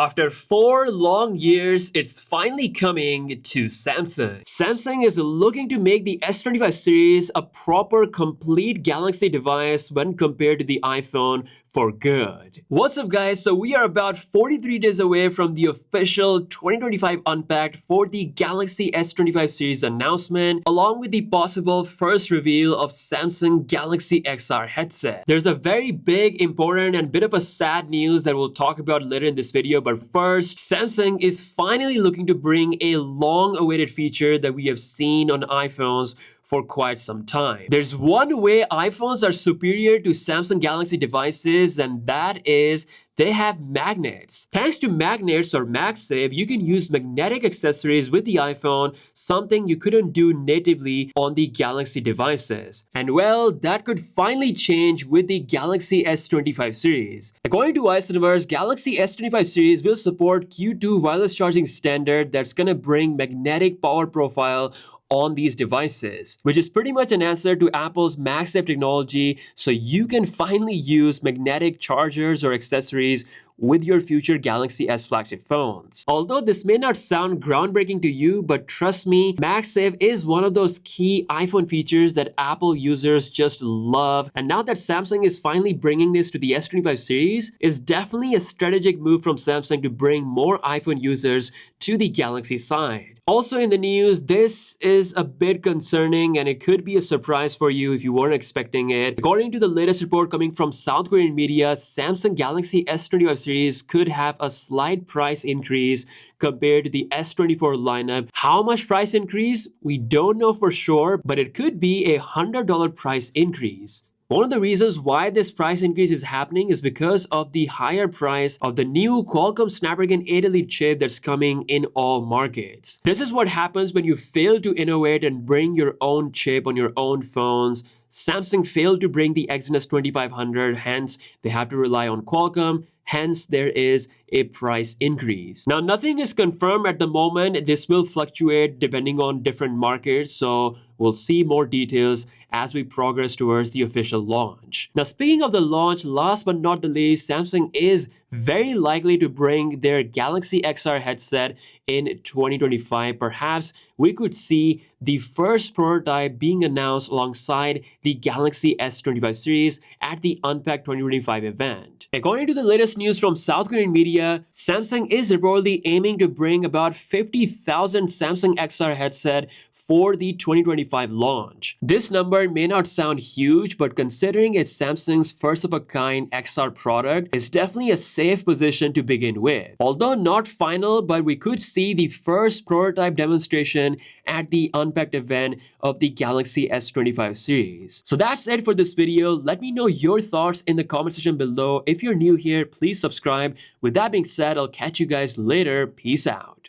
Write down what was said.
After 4 long years, it's finally coming to Samsung. Samsung is looking to make the S25 series a proper complete Galaxy device when compared to the iPhone for good. What's up guys? So we are about 43 days away from the official 2025 Unpacked for the Galaxy S25 series announcement, along with the possible first reveal of Samsung Galaxy XR headset. There's a very big, important, and bit of a sad news that we'll talk about later in this video, but first, Samsung is finally looking to bring a long-awaited feature that we have seen on iPhones for quite some time. There's one way iPhones are superior to Samsung Galaxy devices, and that is they have magnets. Thanks to magnets or MagSafe, you can use magnetic accessories with the iPhone, something you couldn't do natively on the Galaxy devices. And well, that could finally change with the Galaxy S25 series. According to iCineverse, Galaxy S25 series will support Q2 wireless charging standard that's gonna bring magnetic power profile on these devices, which is pretty much an answer to Apple's MagSafe technology, so you can finally use magnetic chargers or accessories with your future Galaxy S flagship phones. Although this may not sound groundbreaking to you, but trust me, MagSafe is one of those key iPhone features that Apple users just love, and now that Samsung is finally bringing this to the S25 series, is definitely a strategic move from Samsung to bring more iPhone users to the Galaxy side. Also in the news, this is a bit concerning and it could be a surprise for you if you weren't expecting it. According to the latest report coming from South Korean media, Samsung Galaxy S25 series could have a slight price increase compared to the S24 lineup. How much price increase? We don't know for sure, but it could be a $100 price increase. One of the reasons why this price increase is happening is because of the higher price of the new Qualcomm Snapdragon 8 Elite chip that's coming in all markets. This is what happens when you fail to innovate and bring your own chip on your own phones. Samsung failed to bring the Exynos 2500, hence they have to rely on Qualcomm. Hence, there is a price increase. Now, nothing is confirmed at the moment. This will fluctuate depending on different markets, so we'll see more details as we progress towards the official launch. Now, speaking of the launch, last but not the least, Samsung is very likely to bring their Galaxy XR headset in 2025. Perhaps we could see the first prototype being announced alongside the Galaxy S25 series at the Unpacked 2025 event. According to the latest news from South Korean media, Samsung is reportedly aiming to bring about 50,000 Samsung XR headset for the 2025 launch. This number may not sound huge, but considering it's Samsung's first-of-a-kind XR product, it's definitely a safe position to begin with. Although not final, but we could see the first prototype demonstration at the Unpacked event of the Galaxy S25 series. So that's it for this video. Let me know your thoughts in the comment section below. If you're new here, please subscribe. With that being said, I'll catch you guys later. Peace out.